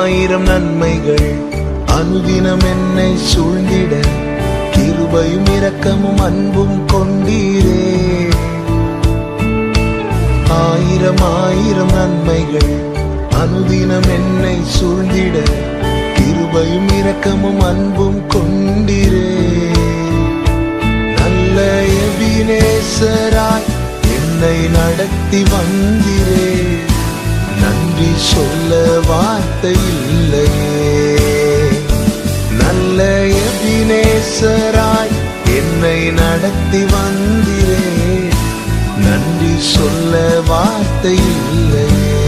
ஆயிரம் நன்மைகள் அனுதினம் என்னை சூழ்ந்திட கிருபையும் இரக்கமும் அன்பும் கொண்டீரே. ஆயிரம் ஆயிரம் நன்மைகள் அனுதினம் என்னை சூழ்ந்திட கிருபையும் இரக்கமும் அன்பும் கொண்டீரே. நல்ல எபினேசராய் என்னை நடத்தி வந்தீரே. நன்றி சொல்ல வார்த்தை இல்லையே. நல்ல எபினேசராய் என்னை நடத்தி வந்தீரே. நன்றி சொல்ல வார்த்தை இல்லையே.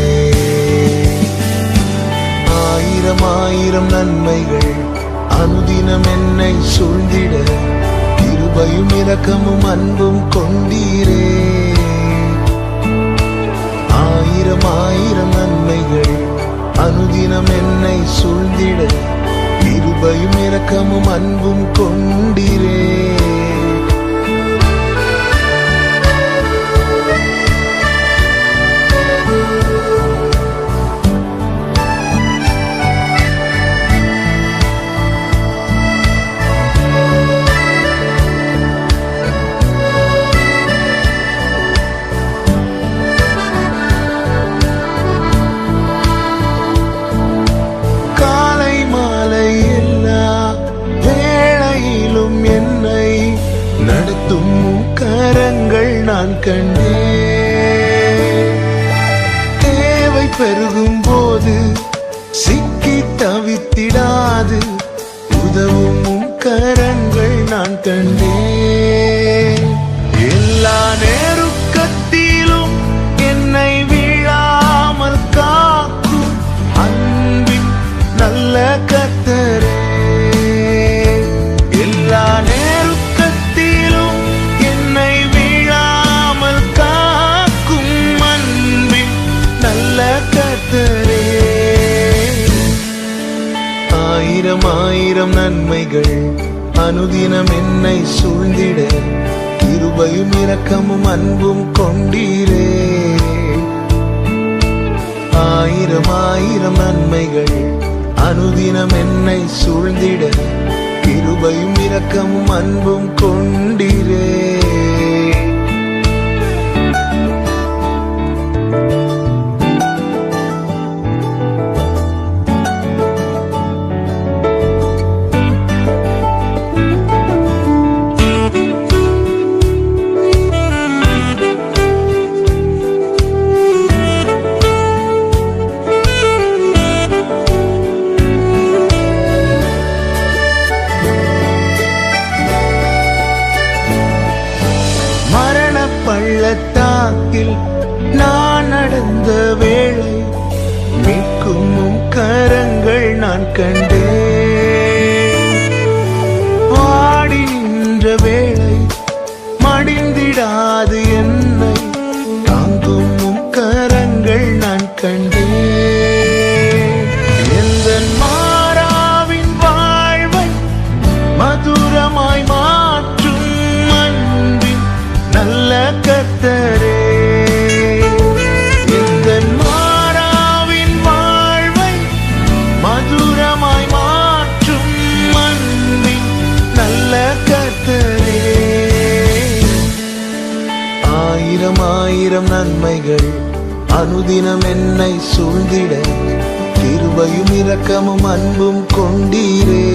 ஆயிரம் ஆயிரம் நன்மைகள் அனுதினம் என்னை சூழ்ந்திட கிருபையும் இரக்கமும் அன்பும் கொண்டீரே. ஆயிரம் ஆயிரம் நன்மைகள் அனுதினம் என்னை சூழ்ந்திட கிருபையும் இரக்கமும் அன்பும் கொண்டீரே. நடத்தும் கரங்கள் நான் கண்டேன். தேவை பெருகும் போது சிக்கி தவித்திடாது உதவும் கரங்கள் நான் கண்டேன். எல்லா நெருக்கத்திலும் என்னை வீழாமல் காக்கும் அன்பின் நல்ல கர்த்தரே. எல்லா ஆயிரம் ஆயிரம் நன்மைகள் அனுதினம் என்னை சூழ்ந்திட கிருபையும் இரக்கமும் அன்பும் கொண்டீரே. ஆயிரம் ஆயிரம் நன்மைகள் அனுதினம் என்னை சூழ்ந்திட கிருபையும் இரக்கமும் அன்பும் கொண்டீரே. பள்ளத்தாக்கில் நான் நடந்த வேளை மீட்கும் கரங்கள் நான் கண்டேன். வாடி நின்ற வேளை மடிந்திடாது என்னை தாங்கும் கரங்கள் நான் கண்டேன். எந்த மாறாவின் வாழ்வை மதுரமாய் மாற்றும் அன்பின் நல்ல கர்த்தரே. எந்த மாறாவின் வாழ்வை மதுரமாய் மாற்றும் அன்பின் நல்ல கர்த்தரே. ஆயிரம் ஆயிரம் நன்மைகள் அனுதினம் என்னை சூழ்ந்திட கிருபையும் இரக்கமும் அன்பும் கொண்டீரே.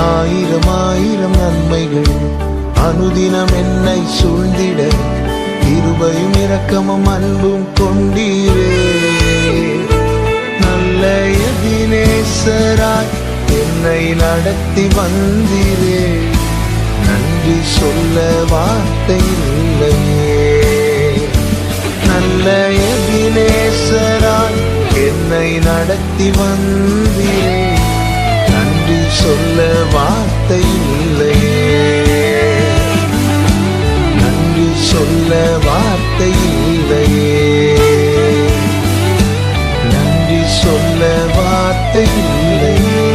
ஆயிரம் ஆயிரம் நன்மைகள் அனுதினம் என்னை சூழ்ந்திட கிருபையும் இரக்கமும் அன்பும் கொண்டீரே. நல்ல எபினேசராய் என்னை நடத்தி வந்தீரே. நன்றி சொல்ல வார்த்தை இல்லையே. நல்ல எபினேசராய் என்னை நடத்தி வந்தீரே. நன்றி சொல்ல வார்த்தை இல்லையே. நன்றி சொல்ல வார்த்தை இல்லையே. நன்றி சொல்ல வார்த்தை இல்லையே.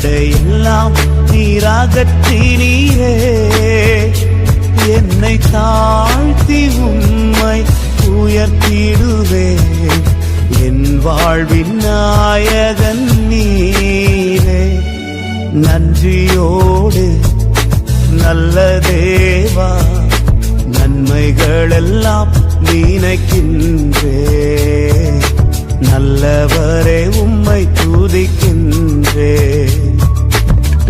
தடையெல்லாம் நீராகற்றினீரே. என்னை தாழ்த்தி உம்மை உயர்த்திடுவேன். என் வாழ்வின் நாயகன் நீரே. நன்றியோடு நல்ல தேவா, நன்மைகளெல்லாம் நினைக்கின்றே. நல்லவரே உம்மை துதிக்கின்றே.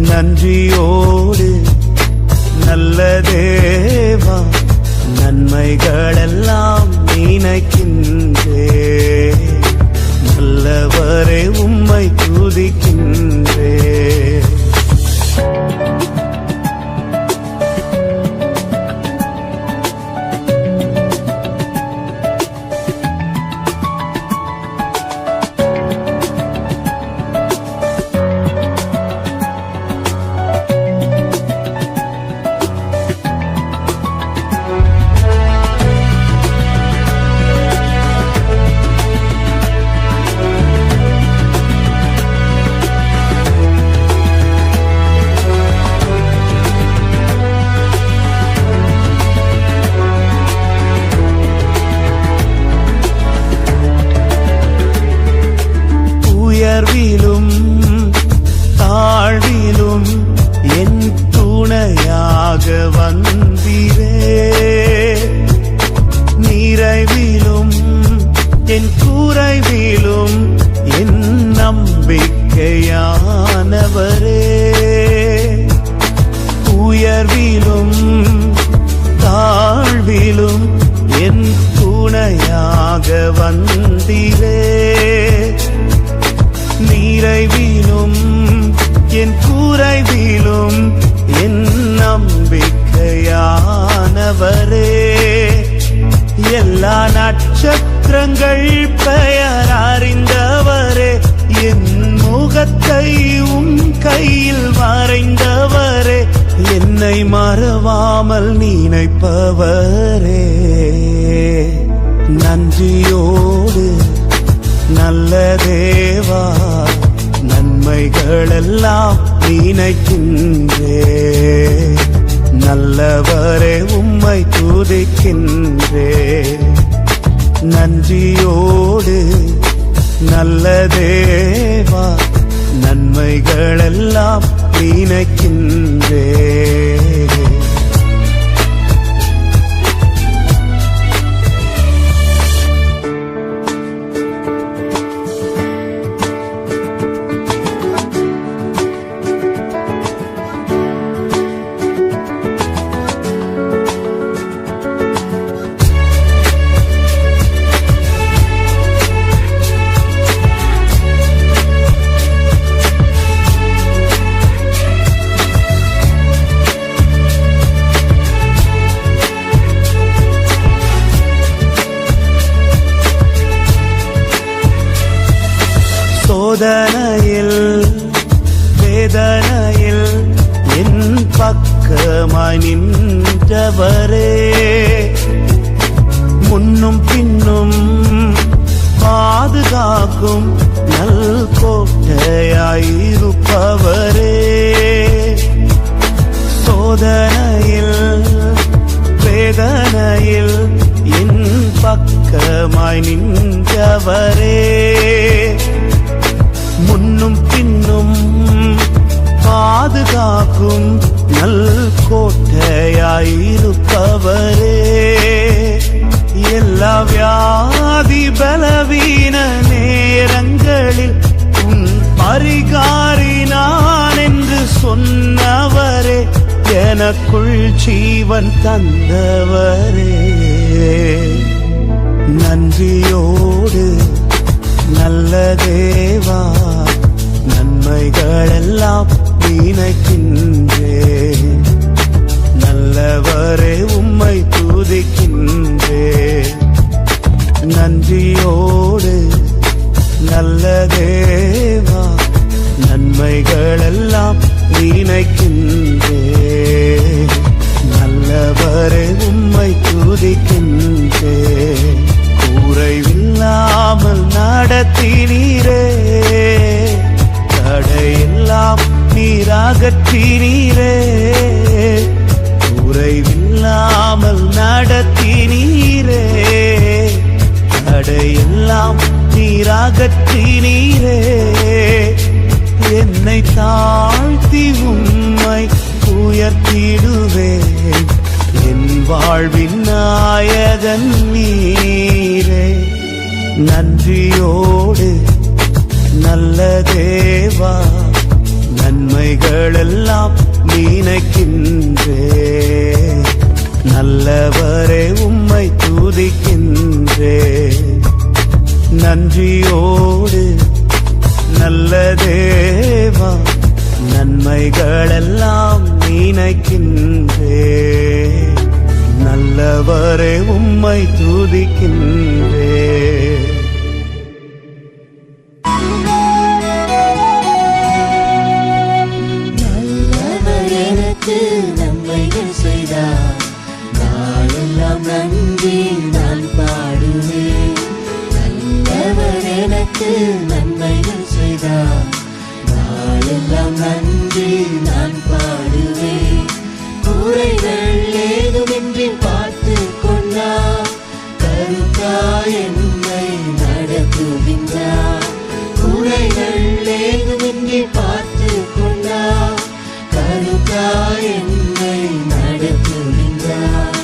நன்றியோடு நல்ல தேவா, நன்மைகளெல்லாம் நினைக்கின்றே. நல்லவரே உம்மை துதிக்கின்றே. உயர்விலும் தாழ்விலும் என் துணையாக வந்தீரே. நிறைவிலும் என் குறைவிலும் என் நம்பிக்கையானவரே. உயர்விலும் தாழ்விலும் என் துணையாக வந்தீரே. நிறைவிலும் என் குறைவிலும் என் நம்பிக்கையானவரே. எல்லா நட்சத்திரங்கள் பெயர் அறிந்தவரே. என் முகத்தை உம் கையில் வரைந்தவரே. என்னை மறவாமல் நினைப்பவரே. நன்றியோடு நல்ல தேவா, நன்மைகளெல்லாம் நினைக்கின்றே. நல்லவரே உம்மை துதிக்கின்றே. நன்றியோடு நல்ல தேவா, நன்மைகளெல்லாம் நினைக்கின்றே. சோதனையில் வேதனையில் என் பக்கமாய் நின்றவரே. முன்னும் பின்னும் பாதுகாக்கும் நல் கோட்டையாயிருப்பவரே. சோதனையில் வேதனையில் என் பக்கமாய் நின்றவரே. முன்னும் பின்னும் பாதுகாக்கும் நல் கோட்டையாயிருப்பவரே. எல்லா வியாதி பலவீன நேரங்களில் உன் பரிகாரி நான் என்று சொன்னவரே. எனக்குள் ஜீவன் தந்தவரே. நன்றியோடு நல்ல தேவா, நன்மைகளெல்லாம் நினைக்கின்றே. நல்லவரே உம்மை துதிக்கின்றே. நன்றியோடு நல்ல தேவா, நன்மைகளெல்லாம் நினைக்கின்றே. நல்லவரே உம்மை துதிக்கின்றே. குறைவில்லாமல் நடத்தினீரே. தடையெல்லாம் நீராகற்றினீரே, குறைவில்லாமல் நடத்தினீரே. தடையெல்லாம் நீராகற்றினீரே, என்னை தாழ்த்தி உம்மை உயர்த்திடுவேன். என் வாழ்வின் நாயகன் நீரே. நன்றியோடு நல்ல தேவா, நன்மைகளெல்லாம் நினைக்கின்றே. நல்லவரே உம்மை துதிக்கின்றே. நன்றியோடு நல்ல தேவா, நன்மைகளெல்லாம் நினைக்கின்றே. நல்லவரே உம்மை துதிக்கின்றே. நன்மைகள் செய்தார், நாளெல்லாம் நன்றி நான் பாடுவேன். நல்லவர் எனக்கு நன்மைகள் செய்தார், நாளெல்லாம் நன்றி நான் பாடுவேன். குறைகள் ஏதுமின்றி பார்த்து கொண்டார், கருத்தாய் என்னை நடத்துகின்றார். குறைகள் ஏதுமின்றி பார்த்து கொண்டார், கருத்தாய் என்னை நடத்துகின்றார்.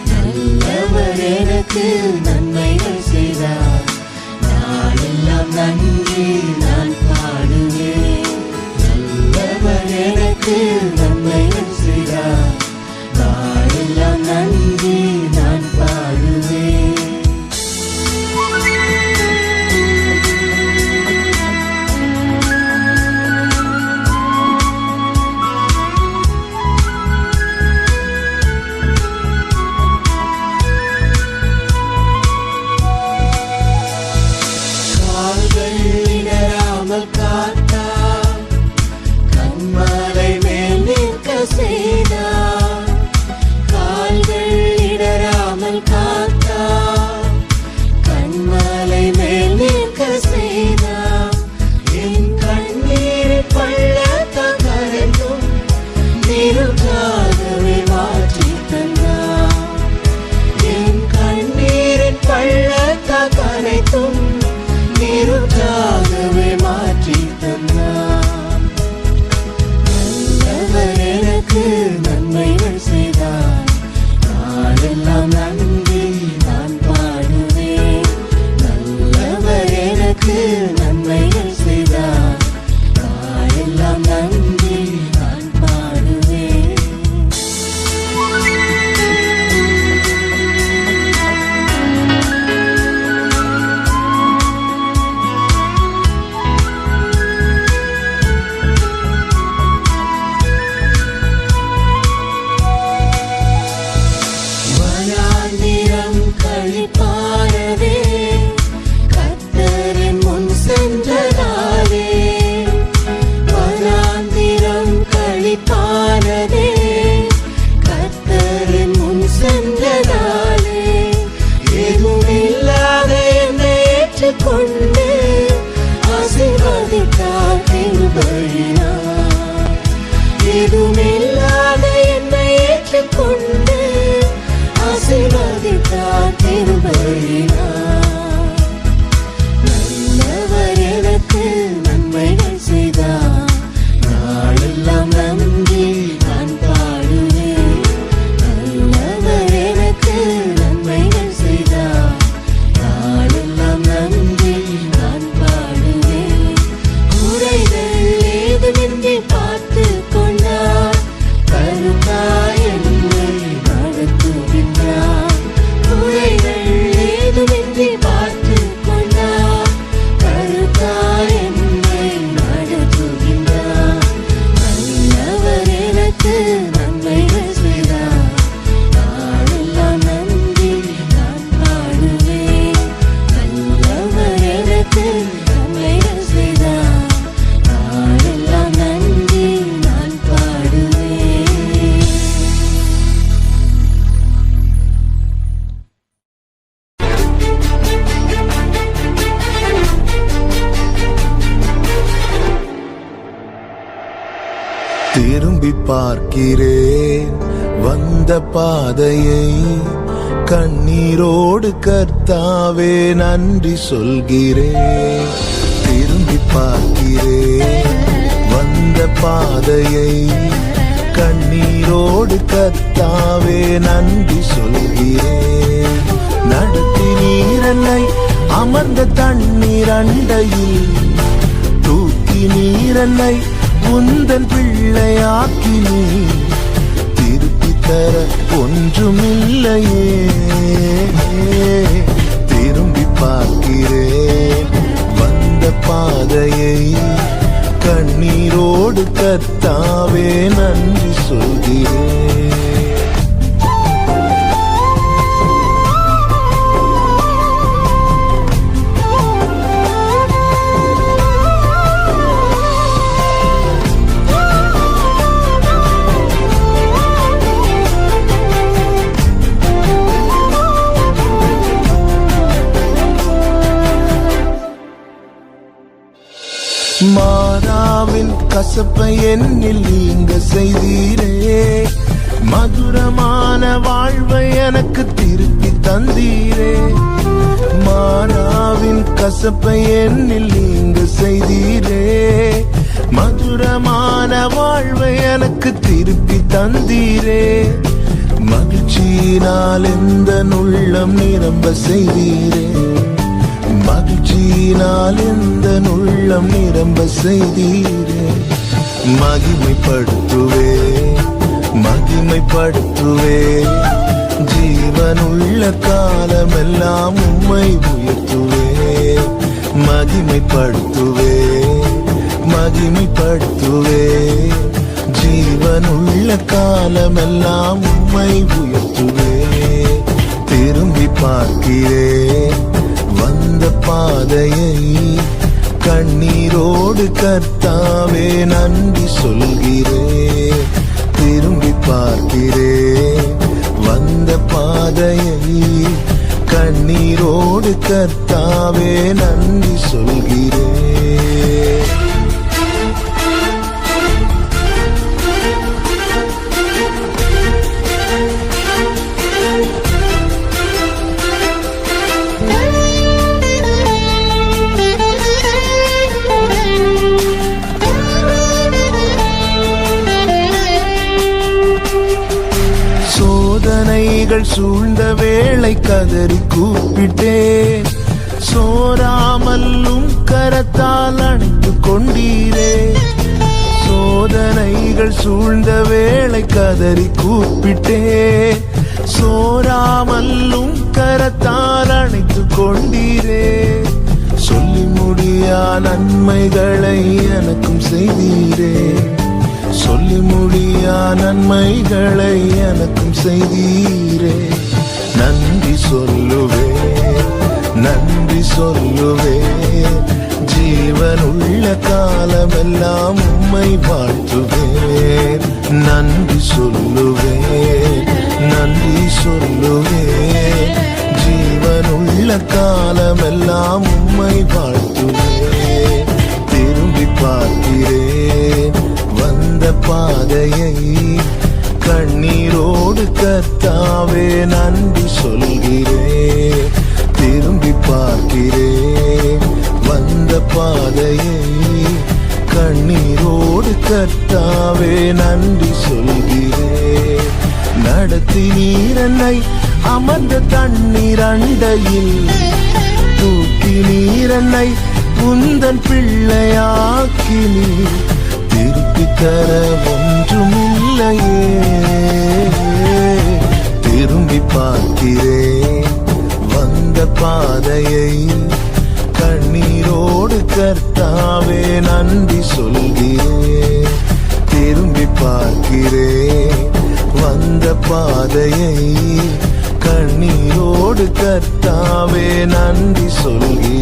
நல்லவர் எனக்கு நன்மைகள் செய்தார், நாளெல்லாம் நன்றி நான் பாடுவேன். நல்லவர் எனக்கு நன்மைகள் செய்தார், நாளெல்லாம் நன்றி நான் பாடுவேன். காத்தார், கண்மலை மேல் நிற்க செய்தார். கால்கள் இடராமல் காத்தார், கண்மலை மேல் நிற்க செய்தார். என் கண்ணீர் பள்ளத்தால் கரைந்தும் நீருக்காகவே மாற்றி தந்தார். என் கண்ணீரின் பள்ளத்தால் கரைத்தும் நீருக்காகவே மாற்றி தந்தார். நல்லவர் எனக்கு நன்மைகள் செய்தார், நாளெல்லாம் நன்றி நான் பாடுவேன். நல்லவர் எனக்கு நன்மைகள் செய்தார், நாளெல்லாம் நன்றி நான் பாடுவேன். கழிப்பாரதே, கர்த்தரின் முன் சென்றதாலே. வனாந்திரம் கழிப்பாரதே, கர்த்தரின் முன் சென்றதாலே. எதுவுமில்லாத என்னை ஏற்றுக்கொண்டு ஆசீர்வதித்தார் கிருபையினார். எதுவுமில்லாத என்னை ஏற்றுக்கொண்டு ஆசீர்வதித்தார் கிருபையினார். நல்லவர் எனக்கு நன்மைகள் செய்தார், நாளெல்லாம் நன்றி நான் பாடுவேன். நல்லவர் எனக்கு நன்மைகள் செய்தார், நாளெல்லாம் நன்றி நான் பாடுவேன். குறைகள் ஏதுமின்றி பார்த்து கொண்டார், கருத்தாய் என்னை நடத்துகின்றார். குறைகள் ஏதுமின்றி திரும்பி பார்க்கிறேன் வந்த பாதையை, கண்ணீரோடு கர்த்தாவே நன்றி சொல்கிறேன். திரும்பி பார்க்கிறேன் வந்த பாதையை, கண்ணீரோடு கர்த்தாவே நன்றி சொல்கிறேன். நடத்தி நீரன்னை அமர்ந்த தண்ணீர் அண்டையில், தூக்கி நீரன்னை உந்தன் பிள்ளையாக்கி நீ, திருப்பி தர ஒன்றுமில்லையே. திரும்பி பார்க்கிறேன் வந்த பாதையை, கண்ணீரோடு கர்த்தாவே நன்றி சொல்கிறேன். மாறாவின் கசப்பை என்னில் நீங்க செய்தீரே, மதுரமான வாழ்வை எனக்கு திருப்பி தந்தீரே. மாறாவின் கசப்பை என்னில் நீங்க செய்தீரே, மதுரமான வாழ்வை எனக்கு திருப்பி தந்தீரே. மகிழ்ச்சியினால் எந்த உள்ளம் நிரம்ப செய்தீரே, மகிழ்ச்சியினால் எந்த உள்ளம் நிரம்ப செய்தீரே. மகிமைப்படுத்துவே மகிமைப்படுத்துவே, ஜீவனுள்ள காலமெல்லாம் உம்மை உயர்த்துவே. மகிமைப்படுத்துவே மகிமைப்படுத்துவே, ஜீவனுள்ள காலமெல்லாம் உம்மை உயர்த்துவே. திரும்பி பார்க்கிறேன் வந்த பாதையை, கண்ணீரோடு கர்த்தாவே நன்றி சொல்கிறேன். திரும்பி பார்க்கிறேன் வந்த பாதையை, கண்ணீரோடு கர்த்தாவே நன்றி சொல்கிறேன். சோதனைகள் சூழ்ந்த வேளை கதறி கூப்பிட்டேன், சோராமல்லும் கரத்தால் அணைத்து கொண்டீரே. சோதனைகள் சூழ்ந்த வேளை கதறி கூப்பிட்டேன், சோராமல்லும் கரத்தால் அணைத்து கொண்டீரே. சொல்லி முடியா நன்மைகளை எனக்கும் செய்தீரே, சொல்லி முடியா நன்மைகளை எனக்கும் செய்தீரே. நன்றி சொல்லுவே நன்றி சொல்லுவே, ஜீவனுள்ள காலமெல்லாம் உம்மை வாழ்த்துவேன். நன்றி சொல்லுவே நன்றி சொல்லுவே, ஜீவனுள்ள காலமெல்லாம் உம்மை வாழ்த்துவேன். திரும்பி பார்க்கிறேன் வந்த பாதையை, கண்ணீரோடு கர்த்தாவே நன்றி சொல்கிறேன். திரும்பி பார்க்கிறேன் வந்த பாதையை, கண்ணீரோடு கர்த்தாவே நன்றி சொல்கிறேன். நடத்தி நீரன்னை அமர்ந்த தண்ணீர் அண்டையில், தூக்கி நீரன்னை உந்தன் பிள்ளையாக்கி நீ, திருப்பி தர ஒன்றுமில்லையே. திரும்பி பார்க்கிறேன் வந்த பாதையை, கண்ணீரோடு கர்த்தாவே நன்றி சொல்கிறேன். திரும்பி பார்க்கிறேன் வந்த பாதையை, கண்ணீரோடு கர்த்தாவே நன்றி சொல்கிறேன்.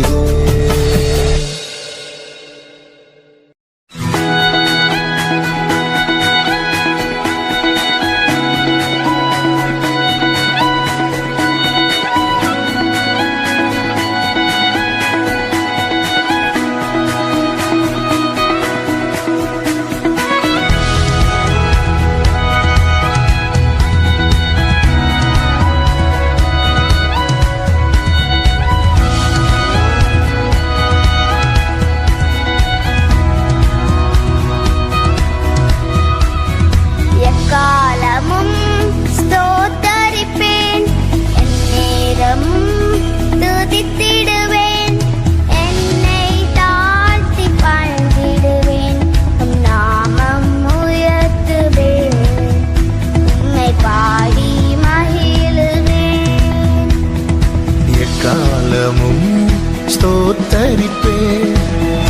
ஸ்தோத்தரிப்பேன்.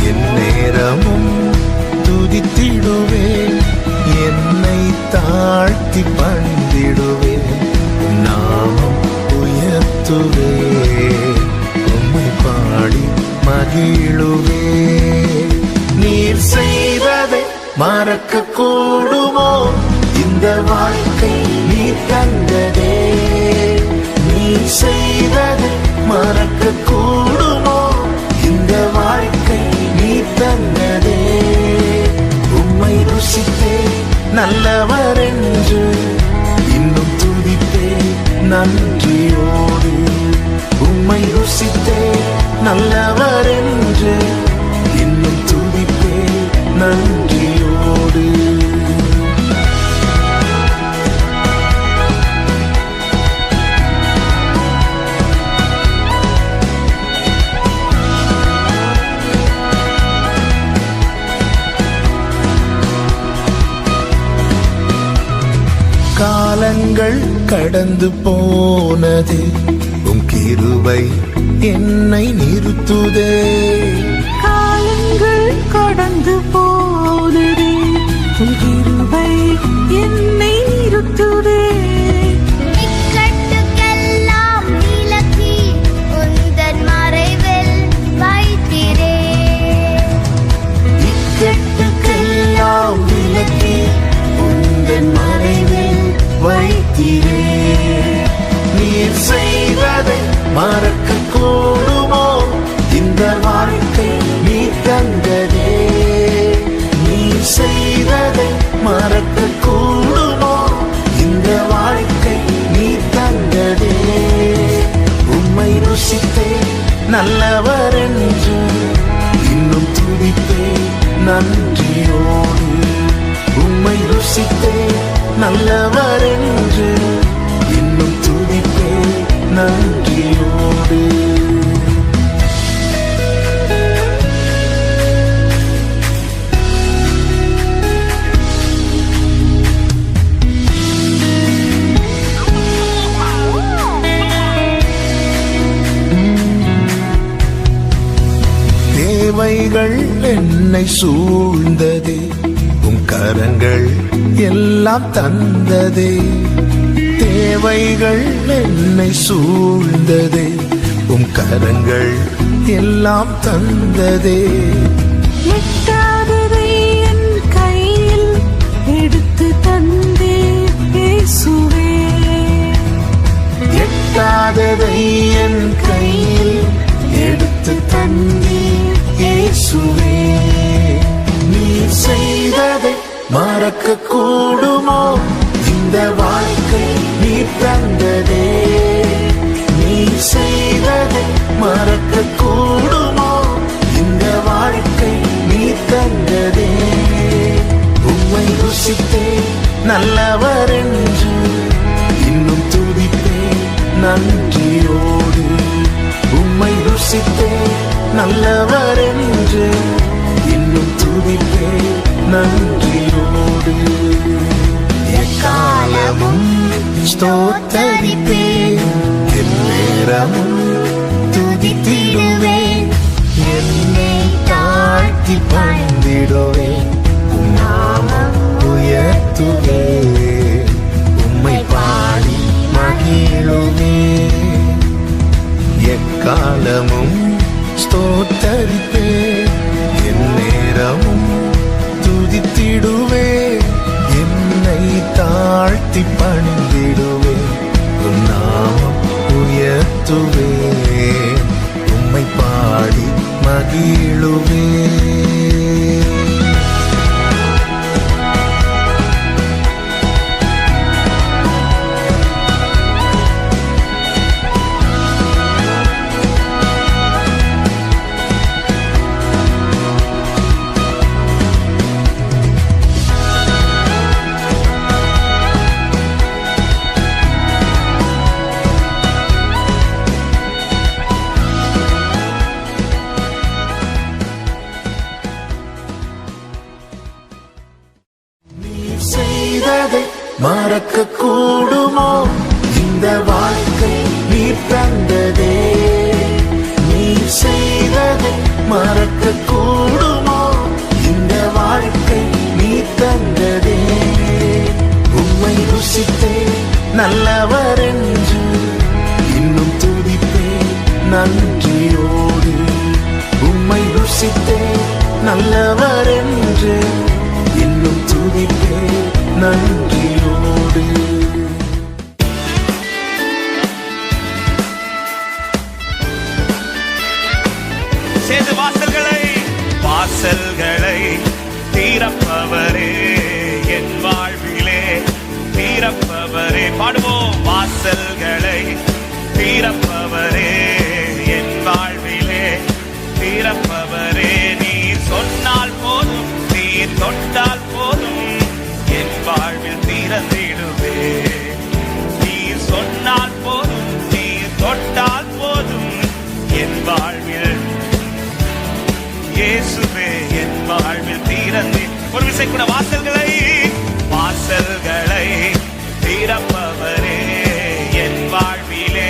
என் நேரமும் துதித்திடுவேன். என்னை தாழ்த்தி பணிந்திடுவேன். நாமம் உயர்த்துவேன். உம்மை பாடி மகிழுவேன். நீர் செய்வதை மறக்க கூடுமோ? இந்த வாழ்க்கை நீ தந்ததே. நீ செய்வதை மறக்க கூடுமோ? இந்த வாழ்க்கை நீ தந்ததே. உம்மை ருசித்தே நல்லவர் என்று இன்னும் துதித்தே நன்றியோடு. உம்மை ருசித்தே நல்லவர் என்று இன்னும் துதித்தே நன்றியோடு. காலங்கள் கடந்து போனது, உம் கிருபை என்னை நிறுத்துதே. காலங்கள் கடந்து போனது, உம் கிருபை என்னை நிறுத்துதே. இக்கட்டுக்கெல்லாம் விலக்கி உந்தன் மறைவில் வைத்திரே. இக்கட்டுக்கெல்லாம் விலக்கி உந்தன் மறைவில் வைத்திரே. நீர் செய்வதை மறக்க கூடுமோ? இந்த வாழ்க்கை நீ தந்ததே. நீர் செய்வதை மறக்க கூடுமோ? இந்த வாழ்க்கை நீ தந்ததே. உம்மை ருசித்தே நல்லவர் என்று இன்னும் துதித்தே நன்றியோடு. உம்மை ருசித்தே நல்லவர் என்று இன்னும் துதிப்பே நன்றியோடு. தேவைகள் என்னை சூழ்ந்ததே. உம் கரங்கள் எல்லாம் தந்ததே. தேவைகள் என்னை சூழ்ந்ததே. உம் கரங்கள் எல்லாம் தந்ததே. எட்டாததை என் கையில் எடுத்து தந்தே இயேசுவே. எட்டாததை என் கையில் எடுத்து தந்தீர் இயேசுவே. நீர் செய்ததை மறக்க கூடுமோ? இந்த வாழ்க்கை நீ தந்ததே. நீர் செய்ததை மறக்க கூடுமோ? இந்த வாழ்க்கை நீ தந்ததே. உம்மை ருசித்தே நல்லவர் என்று இன்னும் துதித்தே நன்றியோடு. உம்மை ருசித்தே நல்லவர் என்று இன்னும் துதிப்பே நன்றியோடு. எக்காலமும் ஸ்தோத்தரிப்பேன். எந்நேரமும் துதித்திடுவேன். என்னை தாழ்த்தி பணிந்திடுவேன். உம் நாமம் உயர்த்துவேன். உம்மை பாடி மகிழுவேன். எக்காலமும் ஸ்தோத்தரிப்பேன். எந்நேரமும் துதித்திடுவேன். என்னை தாழ்த்தி பணிந்திடுவேன். உம் நாமம் உயர்த்துவேன். உம்மை பாடி மகிழுவேன். மறக்க கூடுமோ? இந்த வாழ்க்கை நீ தந்ததே. நீ செய்ததை மறக்க கூடுமோ இந்த வாழ்க்கை நீ தந்ததே. உம்மை ருசித்தேன் நல்லவர் என்று இன்னும் துதிப்பேன் நன்றியோடு. உம்மை ருசித்தேன் நல்லவர் என்று இன்னும் துதிப்பேன் நன்றியோடு. சேது வாசல்களை தீரப்பவரே என் வாழ்விலே தீரப்பவரே. பாடுவோம். வாசல்களை தீரப்பவரே என் வாழ்விலே தீரப்பவரே. நீர் சொன்னால் போதும், நீர் தொட்டால் போதும், என் வாழ்வில் திறந்திடுவே. நீர் சொன்னால் போதும், நீர் தொட்டால் போதும், என் வாழ்வில் இயேசுவே என் வாழ்வில் திறந்து. ஒரு விசை கூட. வாசல்களை திறப்பவரே என் வாழ்விலே.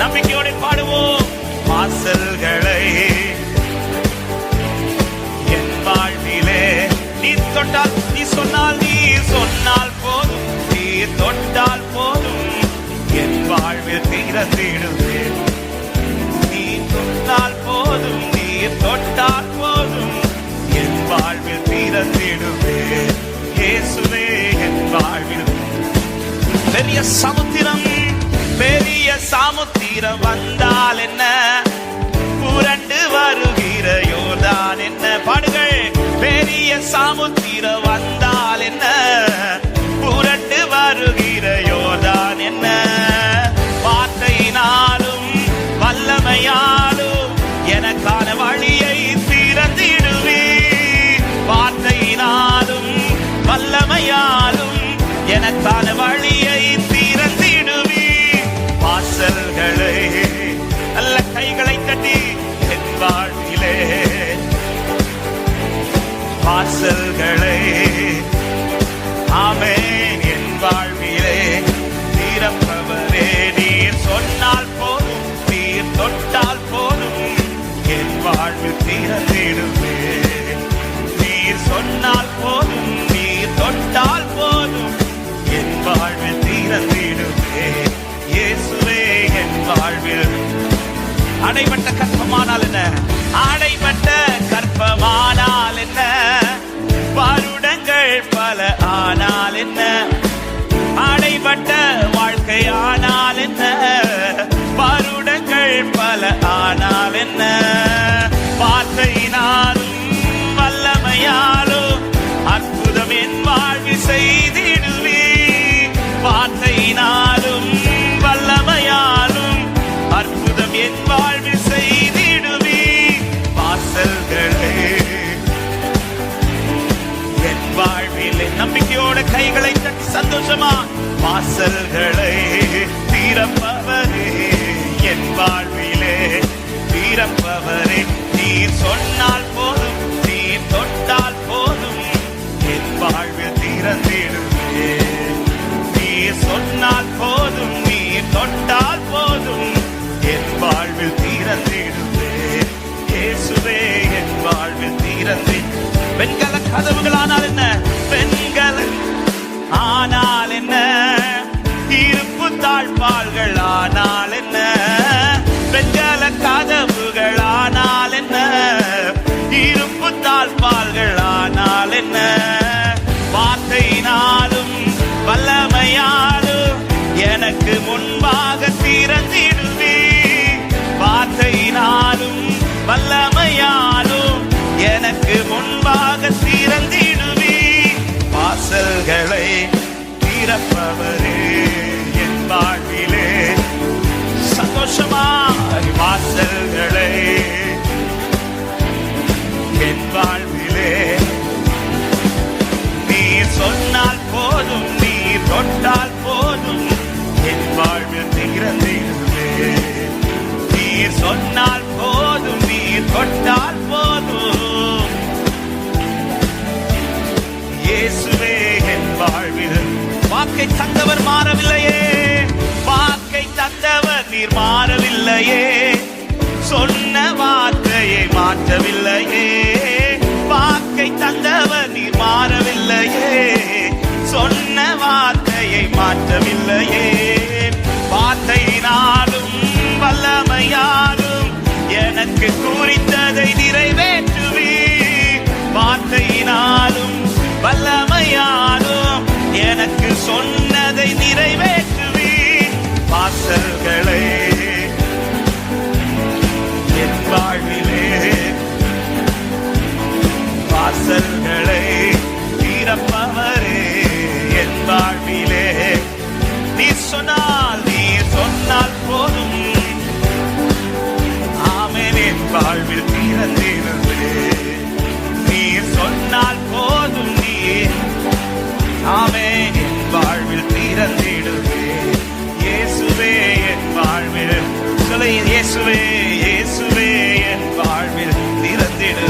நம்பிக்கையோடு பாடுவோம். வாசல்களை என் வாழ்விலே நீ தொட்டால், நீ சொன்னால் போதும், நீ தொட்டால் போதும், என் வாழ்வில் திறந்திடுவேன். நீ தொட்டால் போதும், நீ தொட்டால் போதும், என் வாழ்வில் திறந்திடுவேன். இயேசுவே என் வாழ்வில். பெரிய சமுத்திரம் வந்தால் என்ன, புரண்டு வருகிற யோர்தான் என்ன. பாடுகள். பெரிய சமுத்திரம் வந்தால் என்ன, புரண்டு வருகிற யோர்தான் என்ன. வார்த்தையினாலும் வல்லமையாலும் எனக்கான வழியை திறந்திடுவே. வார்த்தையினாலும் வல்லமையாலும் எனக்கான வழியை திறந்திடுவே. வாசல்களை நல்ல கைகளை தட்டி என் வாழ்விலே வாசல்களை ஆமென் என் வாழ்விலே திறப்பவரே. நீர் சொன்னால் போதும், நீர் தொட்டால் போதும், என் வாழ்வில் திறந்திடுவே. நீர் சொன்னால் போதும், நீர் தொட்டால் போதும், என் வாழ்வில் திறந்திடுவே. இயேசுவே என் வாழ்வில். அடைபட்ட கற்பமானால் என்ன, அடைபட்ட கற்பமானால் என்ன, வருடங்கள் பல ஆனால் என்ன, அடைபட்ட வாழ்க்கை ஆனால் என்ன, வருடங்கள் பல ஆனால் என்ன. வார்த்தையினாலும் வல்லமையாலும் அற்புதம் என் வாழ்வில் செய்திடுவே. வார்த்தையினாலும் வல்லமையாலும் அற்புதம் என் வாழ்வில் செய்திடுவே. வாசல்களே என் வாழ்விலே. நம்பிக்கையோட கைகளை தட்டி சந்தோஷமா. வாசல்களை திறப்பவரே என் வாழ்விலே திறப்பவரே. நீர் சொன்னால் போதும், நீர் தொட்டால் போதும், என் வாழ்வில் திறந்திடுவே. நீர் சொன்னால் போதும், நீர் தொட்டால் போதும், என் வாழ்வில் திறந்திடுவே. இயேசுவே என் வாழ்வில் திறந்து. வெண்கல கதவுகளானால் என்ன, வெண்கல ஆனால் என்ன, இருப்பு தாழ்பால்கள் ஆனால் என்ன, வெண்கல கதவுகள் ஆனால் என்ன, இருப்பு தாழ்பால்கள் ஆனால் என்ன. வார்த்தையினாலும் வல்லமையாலும் எனக்கு முன்பாக திறந்திடுவே. வார்த்தையினாலும் வல்லமையாலும் எனக்கு முன்பாக திறந்திடுவே. வாசல்களை திறப்பவரே என் வாழ்விலே சந்தோஷமாய். வாசல்களை என் வாழ்விலே நீர் சொன்னால் போதும், நீர் தொட்டால் போதும், என் வாழ்வில் திறந்திடுவே. நீர் சொன்னால் போதும், நீர் தொட்டால் போதும், இயேசுவே என் வாழ்வில். வாக்கை தந்தவர் மாறவில்லையே, வாக்கை தந்தவர் நீர் மாறவில்லையே. சொன்ன வார்த்தையை மாற்ற எனக்கு குறித்ததை நிறைவேற்றுவி. வார்த்தையினாலும் வல்லமையாலும் எனக்கு சொன்னதை நிறைவேற்றுவி. வாசல்களை என் வாழ்விலே, வாசல்களை திறப்பவரே என் வாழ்விலே. நீ சொன்னால் போதும். ஆமென். என் வாழ்வில் திறந்திருந்தே நீ சொன்னால் போதும். நீ ஆமென். என் வாழ்வில் திறந்திடுவே. இயேசுவே என் வாழ்வில் சொல்ல. இயேசுவே இயேசுவே என் வாழ்வில் திறந்திடு.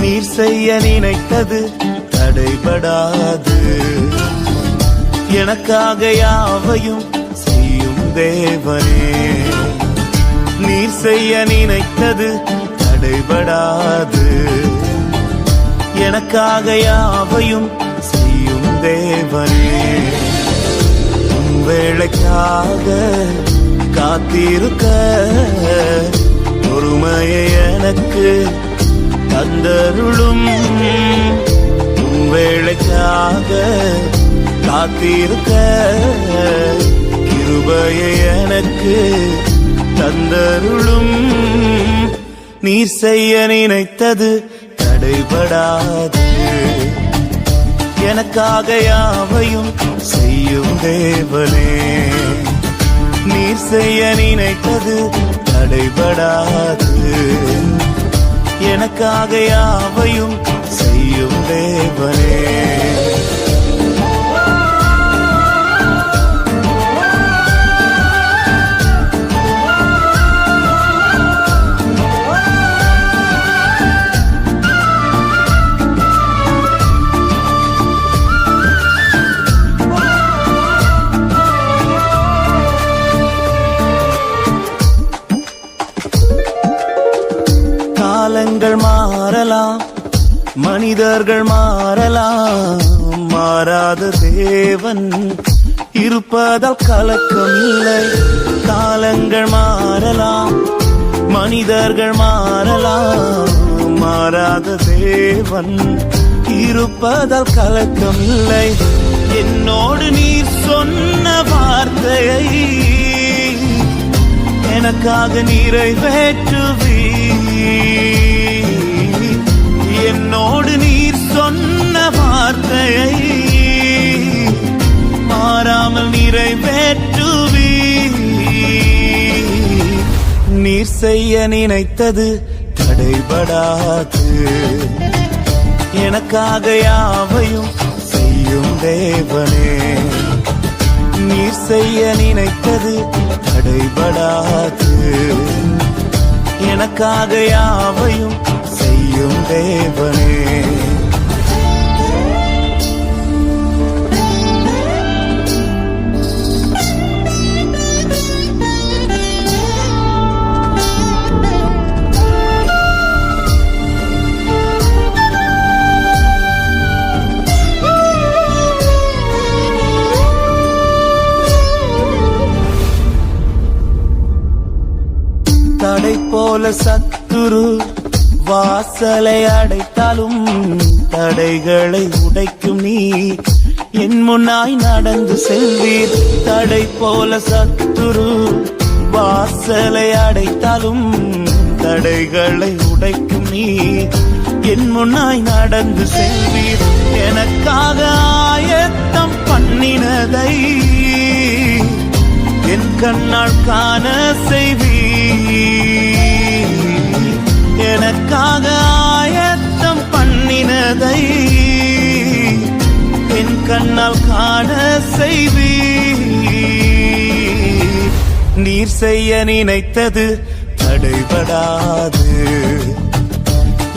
நீர் செய்ய நினைத்தது தடைபடாது. எனக்காக யாவையும் செய்யும் தேவனே. நீர் செய்ய நினைத்தது தடைபடாது. எனக்காக யாவையும் செய்யும் தேவனே. உன் வேளைக்காக காத்திருக்க பொறுமையை எனக்கு தந்தருளும். உன் வேளைக்காக காத்திருக்க கிருபையை எனக்கு தந்தருளும். நீர் செய்ய நினைத்தது தடைபடாது. எனக்காக யாவையும் செய்யும் தேவனே. நீர் செய்ய நினைத்தது தடைபடாது. எனக்காக யாவையும் செய்யும் தேவனே. காலங்கள் மாறலாம், மனிதர்கள் மாறலாம், மாறாத தேவன் இருப்பதால் கலக்கம் இல்லை. காலங்கள் மாறலாம், மனிதர்கள் மாறலாம், மாறாத தேவன் இருப்பதால் கலக்கம் இல்லை. என்னோடு நீர் சொன்ன வார்த்தையை எனக்காக நிறைவேற்றுவி. என்னோடு நீர் சொன்ன வார்த்தையை மாறாமல் நிறைவேற்றுவி. நீர் செய்ய நினைத்தது தடைபடாது. எனக்காக யாவையும் செய்யும் தேவனே. நீர் செய்ய நினைத்தது தடைபடாது. எனக்காக யாவையும் செய்யும் தேவனே. தடை போல சத்துரு வாசலை அடைத்தாலும் தடைகளை உடைக்கும் நீ என் முன்னாய் நடந்து செல்வீர். தடை போல சத்துரு வாசலை அடைத்தாலும் தடைகளை உடைக்கும் நீ என் முன்னாய் நடந்து செல்வீர். எனக்காக ஆயத்தம் பண்ணினதை என் கண்ணால் காண செய்வீர். எனக்காக ஆயத்தம் பண்ணினதை என் கண்ணால் காண செய்வீர். நீர் செய்ய நினைத்தது தடைபடாது.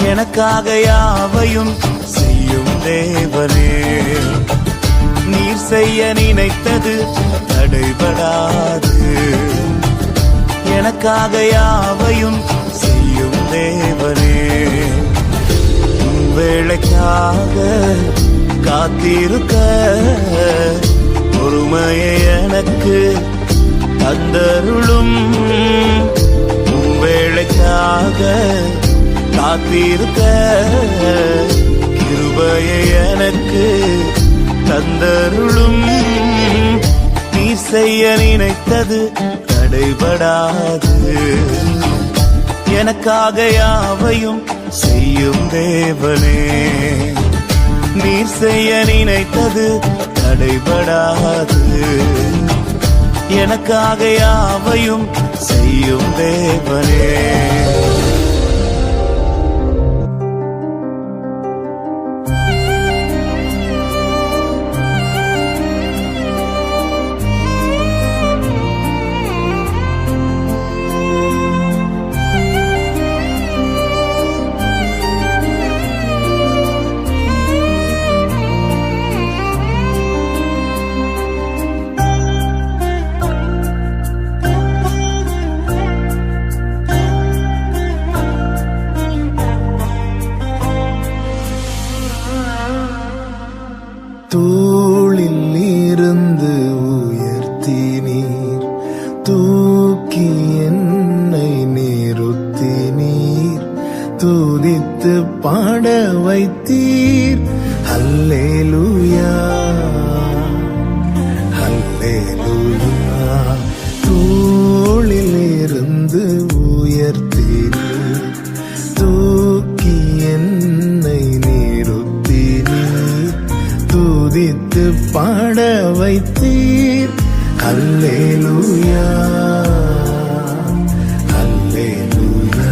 எனக்காக யாவையும் செய்யும் தேவனே, நீர் செய்ய நினைத்தது தடைபடாது. எனக்காக யாவையும் செய்யும் தேவனே, உன் வேளைக்காக காத்திருக்க பொறுமையை எனக்கு தந்தருளும். உன் வேளைக்காக காத்திருக்க கிருபையை எனக்கு தந்தருளும். நீ செய்ய நினைத்தது தடைபடாது. எனக்காக யாவையும் செய்யும் தேவனே, நீர் செய்ய நினைத்தது தடைபடாது. எனக்காக யாவையும் செய்யும் தேவனே. தூளில் இருந்து உயர்த்தி நீர் தூக்கி என்னை நிறுத்தி நீர் துதித்து பாட வைத்தீர். அல்லேலூயா அல்லேலூயா. தூளில் இருந்து உயர்த்தி நீர் தூக்கி என்னை நிறுத்தி நீர் துதித்து பாட வைத்தீர். அல்லேலூயா அல்லேலூயா.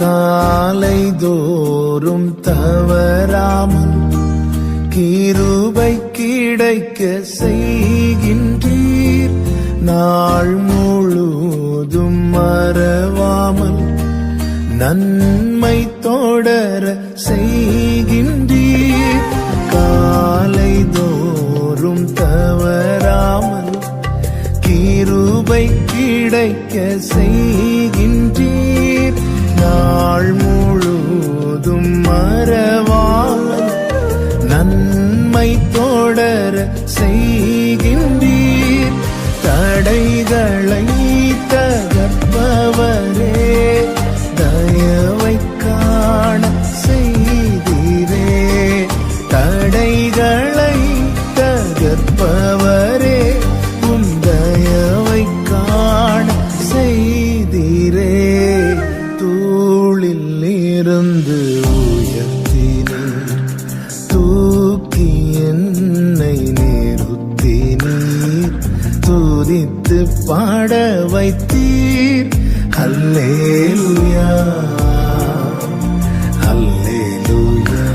காலை தோறும் தவறாமல் கிருபை கிடைக்க செய்கின்றீர். நாள் முழுதும் மறவாமல் நன்மை தொடர செய்கின்றீர். காலை தோறும் தவறாமல் கிருபை கிடைக்க செய்கின்றீர். நாள் முழுதும் மறவாமல் நன்மை தொடர செய்கின்றீர். தடைகளை தகர்ப்பவரே, தயவை காண செய்தீரே. தடைகளை தகர்ப்பவரே, உம் தயவை காண செய்தீரே. தூளில் இருந்து உயர்த்தி நீர் தூக்கி என்னை நிறுத்தி நீர் துதித்து பாட வைத்தீர். அல்லேலூயா அல்லேலூயா.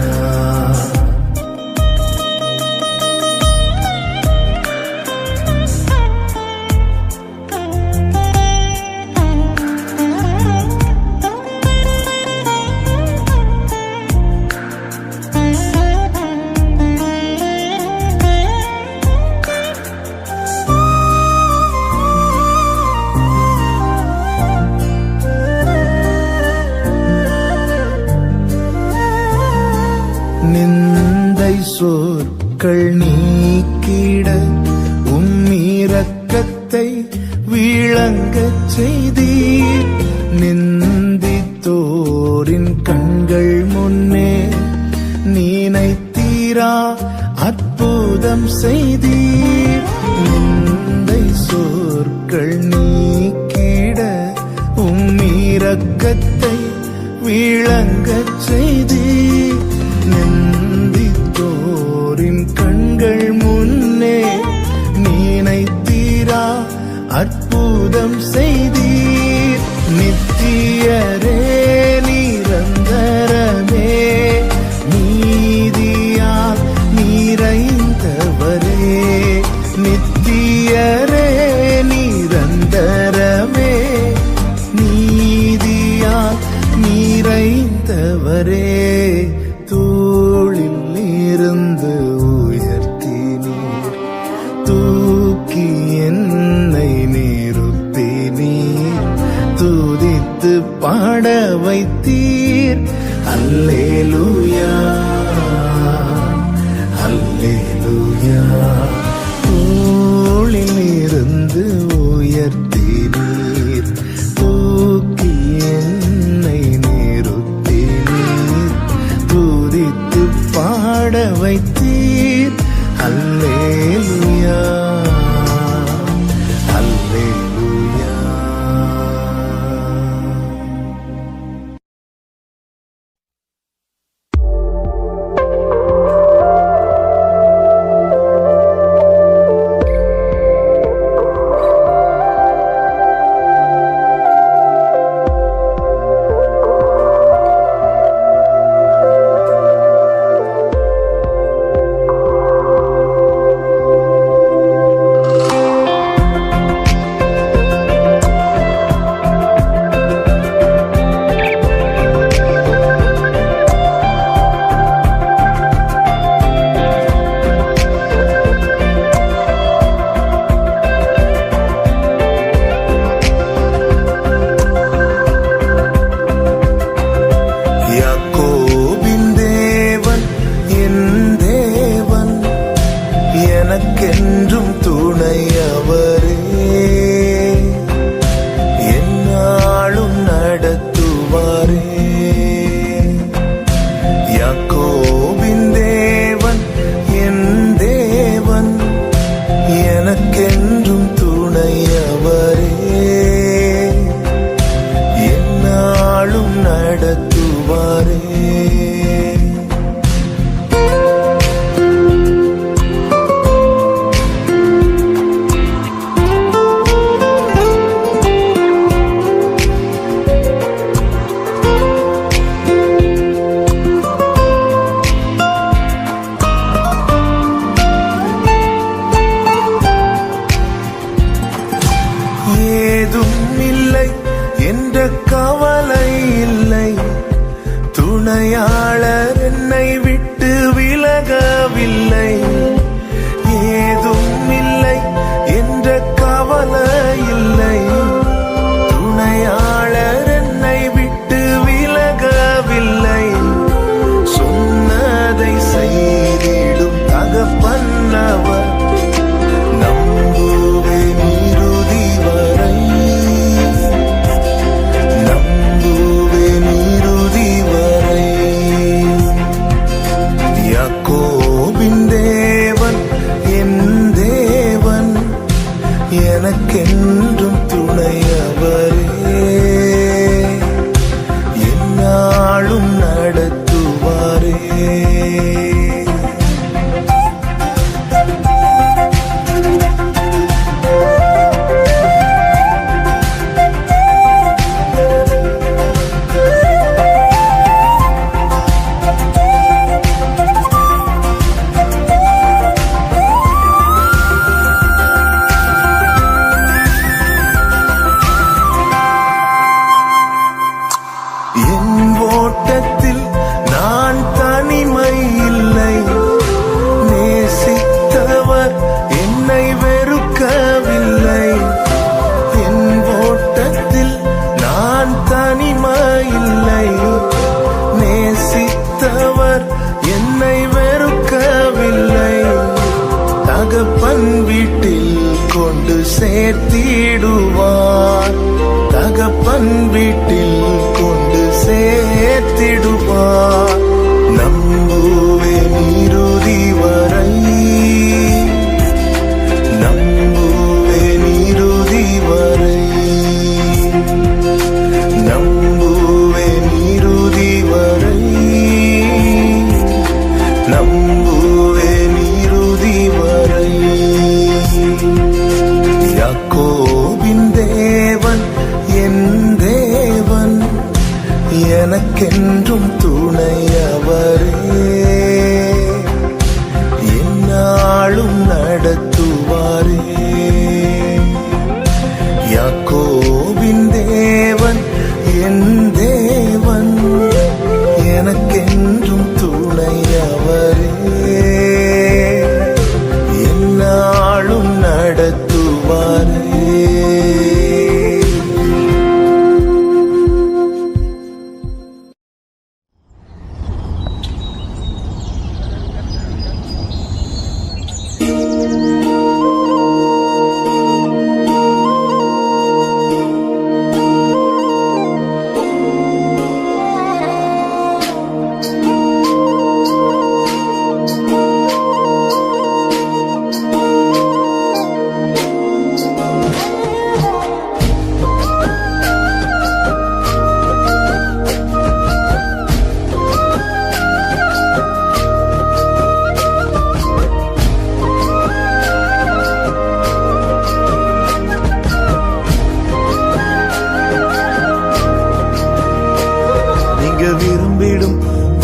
நிந்தை சொற்கள் நீக்கிட உம் இரக்கத்தை விளங்கச் செய்தீர். நிந்தித்தோரின் கண்கள் முன்னே நினைத்தீரா அற்புதம் செய்தீர். நிந்தை சொற்கள் நீக்கிட உம் இரக்கத்தை விளங்கச் செய்தீர். நிந்தித்தோரின் கண்கள் முன்னே நினைத்தீரா அற்புதம் செய்தீர். நித்தியரே நிரந்தரமே நீதியால் நிறைந்தவரே. நித்தியரே நிரந்தரமே நீதியால் நிறைந்தவரே. தோளில் இருந்து உயர்த்தினீர், தூக்கி என்னை நிறுத்தினீர், துதித்து பாட வைத்தீர். அல்லேலூயா அல்லேலூயா. தோளில் இருந்து உயர்த்தினீர், தூக்கி என்னை நிறுத்தினீர், துதித்து பாட வைத்தீர். அல்லேலூயா அல்லேலூயா. எனக்கென்றும் துணையவரே, என்னாலும் நடத்துவாரே. யாக்கோபின் தேவன் என் தேவன், எனக்கென்றும் துணையவரே, என்னாலும் நடத்துவாரே. ஏதும் இல்லை என்ற கவலை இல்லை, துணையாளர் என்னை விட்டு விலகவில்லை. ஏதும் இல்லை என்ற கவலை இல்லை, துணையாளர் என்னை விட்டு விலகவில்லை. சொன்னதை செய்திடும் தகப்பன்னவர், நம்புவேன் இறுதி வரை, நம்புவேன் இறுதி வரை. யாக்கோபின் தேவன்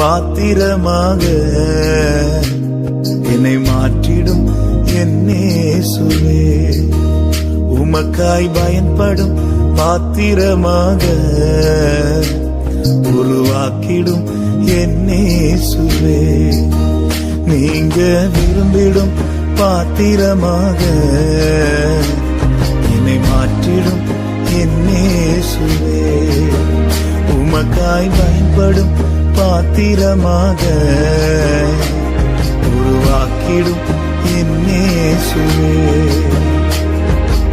பாத்திரமாக என்னை மாற்றிடும் என் இயேசுவே. உமக்காய் பயன்படும் பாத்திரமாக உருவாக்கிடும் என் இயேசுவே. நீங்க விரும்பிடும் பாத்திரமாக என்னை மாற்றிடும் என் இயேசுவே. உமக்காய் பயன்படும் பாத்திரமாக உருவாக்கிடும் என் இயேசுவே.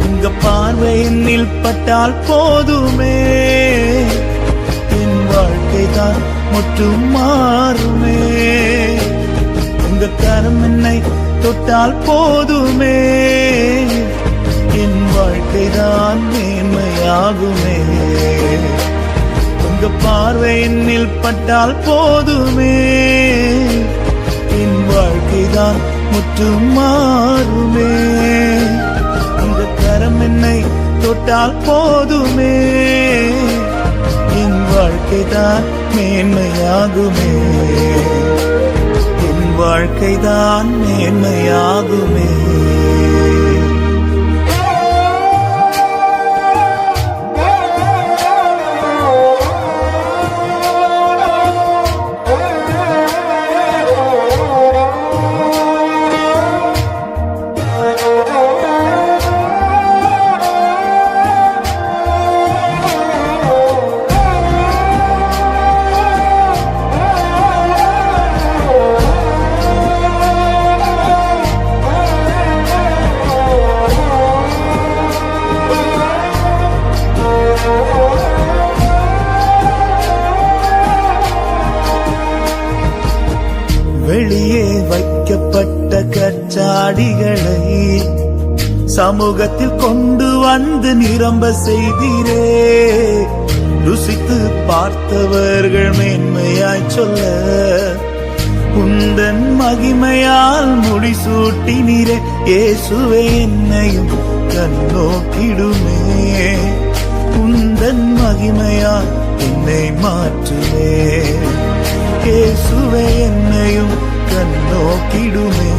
உங்க பார்வை என்னில் பட்டால் போதுமே, என் வாழ்க்கை தான் முற்றும் மாறுமே. உங்க கரம் என்னை தொட்டால் போதுமே, என் வாழ்க்கை தான் மேன்மையாகுமே. உங்க பார்வை என்னில் பட்டால் போதுமே, என் வாழ்க்கை தான் முற்றும் மாறுமே. உங்க கரம் என்னை தொட்டால் போதுமே, என் வாழ்க்கை தான் மேன்மையாகுமே. என் வாழ்க்கை தான் மேன்மையாகுமே. வெளியே வைக்கப்பட்ட கச்சாடிகளை சமூகத்தில் கொண்டு வந்து நிரம்ப செய்தீரே. ருசித்து பார்த்தவர்கள் மேன்மையாய் சொல்ல உந்தன் மகிமையால் முடிசூட்டினீரே. இயேசுவே என்னையும் கண்ணோக்கிடுமே, உந்தன் மகிமையால் என்னை மாற்றுமே. இயேசுவே என்னையும் கண்ணோக்கிடுமே,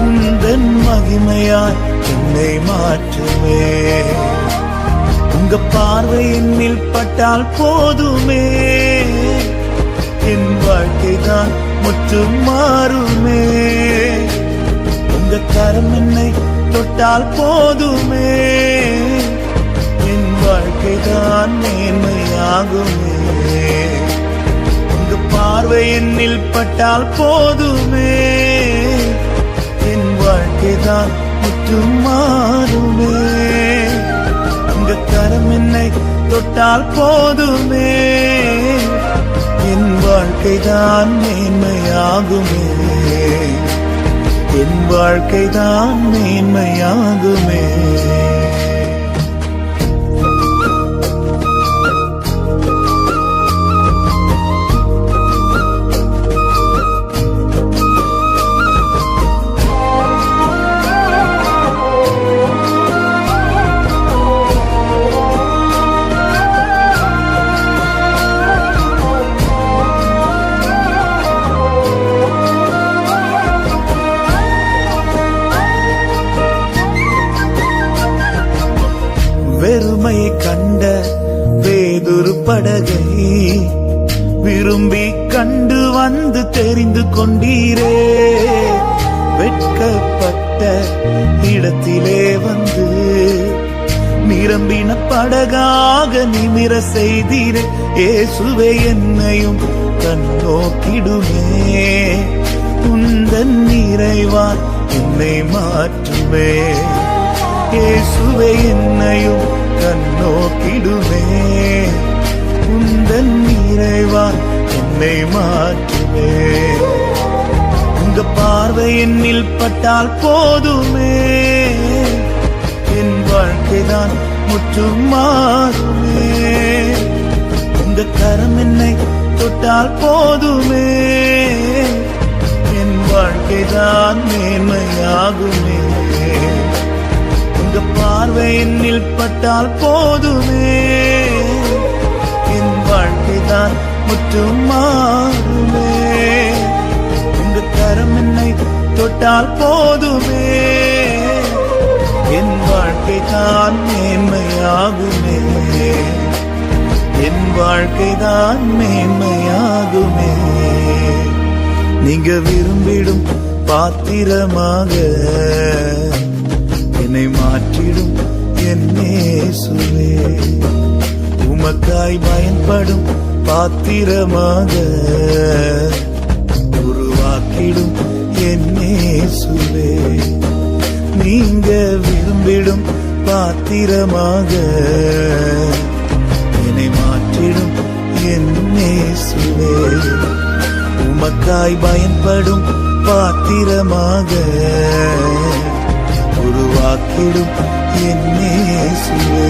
உந்தன் மகிமையால் என்னை மாற்றுமே. உங்க பார்வை என்னில் பட்டால் போதுமே, என் வாழ்க்கை தான் முற்றும் மாறுமே. உங்க கரம் என்னை தொட்டால் போதுமே, என் வாழ்க்கை தான் மேன்மையாகுமே. பார்வை என்னில் பட்டால் போதுமே, என் வாழ்க்கை தான் முற்றும் மாறுமே. உங்க கரம் என்னை தொட்டால் போதுமே, என் வாழ்க்கை தான் மேன்மையாகுமே. என் வாழ்க்கை தான் மேன்மையாகுமே. வெறுமை கண்ட வேதொரு படகை விரும்பி கண்டு வந்து தெரிந்து கொண்டீரே. வெட்கப்பட்ட இடத்திலே வந்து நிரம்பின படகாக நிமிர செய்தீரே. இயேசுவே என்னையும் கண்ணோக்கிடுமே, உந்தன் நிறைவால் என்னை மாற்றுமே. இயேசுவே என்னையும் கண்ணோக்கிடுமே, உந்தன் நிறைவால் என்னை மாற்றுமே. உங்க பார்வை என்னில் பட்டால் போதுமே, என் வாழ்க்கை தான் முற்றும் மாறுமே. உங்க கரம் என்னை தொட்டால் போதுமே, என் வாழ்க்கை தான் மேன்மையாகுமே. உங்க பார்வை என்னில் பட்டால் போதுமே, என் வாழ்க்கை தான் முற்றும் மாறுமே. உங்க கரம் என்னை தொட்டால் போதுமே, என் வாழ்க்கை தான் மேன்மையாகுமே, என் வாழ்க்கை தான் மேன்மையாகுமே. நீங்க விரும்பிடும் பாத்திரமாக என்னை மாற்றிடும் என் இயேசுவே. உமக்காய் பயன்படும் பாத்திரமாக உருவாக்கிடும் என் இயேசுவே. நீங்க விரும்பிடும் பாத்திரமாக என்னை மாற்றிடும் என் இயேசுவே. உமக்காய் பயன்படும் பாத்திரமாக உருவாக்கிடும் என் இயேசுவே.